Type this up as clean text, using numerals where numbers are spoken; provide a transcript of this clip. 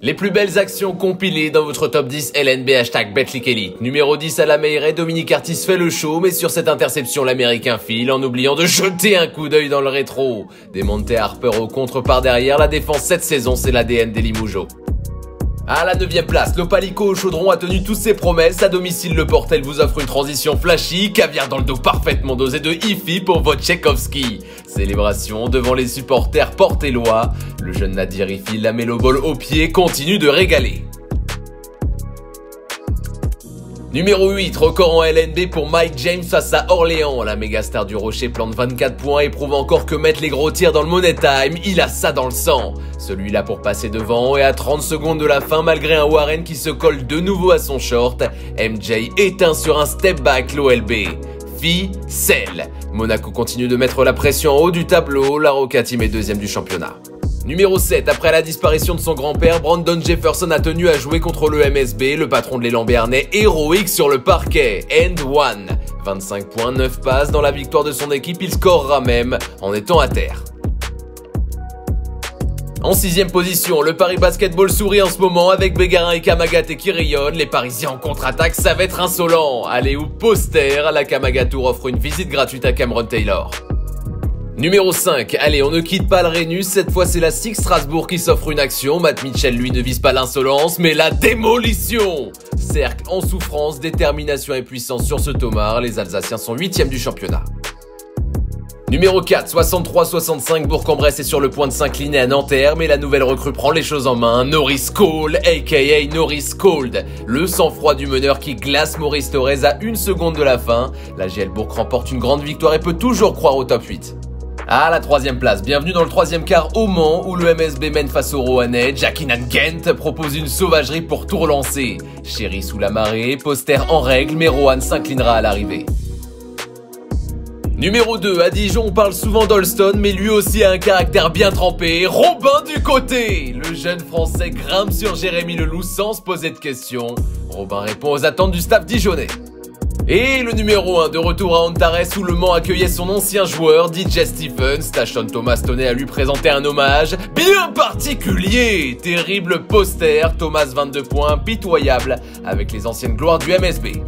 Les plus belles actions compilées dans votre top 10 LNB #BetClickElite. Numéro 10 à la Meilleraie, Dominique Artis fait le show, mais sur cette interception, l'Américain file en oubliant de jeter un coup d'œil dans le rétro. Démonté Harper au contre par derrière, la défense cette saison, c'est l'ADN des Limougeaux. À la 9ème place, l'Opalico au chaudron a tenu toutes ses promesses. À domicile, le Portel vous offre une transition flashy, caviar dans le dos parfaitement dosé de Ifi pour Wojciechowski. Célébration devant les supporters portelois. Le jeune Nadir Ifi, la méloball au pied, continue de régaler. Numéro 8, record en LNB pour Mike James face à Orléans. La méga star du Rocher plante 24 points et prouve encore que mettre les gros tirs dans le Money Time, il a ça dans le sang. Celui-là pour passer devant et à 30 secondes de la fin, malgré un Warren qui se colle de nouveau à son short, MJ éteint sur un step back l'OLB. Ficelle. Monaco continue de mettre la pression en haut du tableau, la Roca Team est deuxième du championnat. Numéro 7, après la disparition de son grand-père, Brandon Jefferson a tenu à jouer contre le MSB, le patron de l'élan béarnais héroïque sur le parquet. End one. 25 points, 9 passes, dans la victoire de son équipe, il scorera même en étant à terre. En 6ème position, le Paris Basketball sourit en ce moment avec Bégarin et Kamagat et qui rayonnent. Les Parisiens en contre-attaque, ça va être insolent. Allez ou poster, la Kamagat Tour offre une visite gratuite à Cameron Taylor. Numéro 5, allez on ne quitte pas le Rhenus, cette fois c'est la Six Strasbourg qui s'offre une action. Matt Mitchell lui ne vise pas l'insolence mais la démolition. Cercle en souffrance, détermination et puissance sur ce Tomar, les Alsaciens sont 8e du championnat. Numéro 4, 63-65, Bourg-en-Bresse est sur le point de s'incliner à Nanterre, mais la nouvelle recrue prend les choses en main. Norris Cole, aka Norris Cold, le sang-froid du meneur qui glace Maurice Thorez à 1 seconde de la fin. La GL Bourg remporte une grande victoire et peut toujours croire au top 8. À la 3ème place, bienvenue dans le 3ème quart au Mans où le MSB mène face au Roannais. Jackinan Gent propose une sauvagerie pour tout relancer. Chéri sous la marée, poster en règle, mais Roanne s'inclinera à l'arrivée. Numéro 2, à Dijon on parle souvent d'Holston, mais lui aussi a un caractère bien trempé. Robin du côté. Le jeune français grimpe sur Jérémy Leloup sans se poser de questions. Robin répond aux attentes du staff dijonnais. Et le numéro 1 de retour à Antares où le Mans accueillait son ancien joueur, DJ Stephens. Tachon Thomas tenait à lui présenter un hommage bien particulier. Terrible poster, Thomas 22 points, pitoyable avec les anciennes gloires du MSB.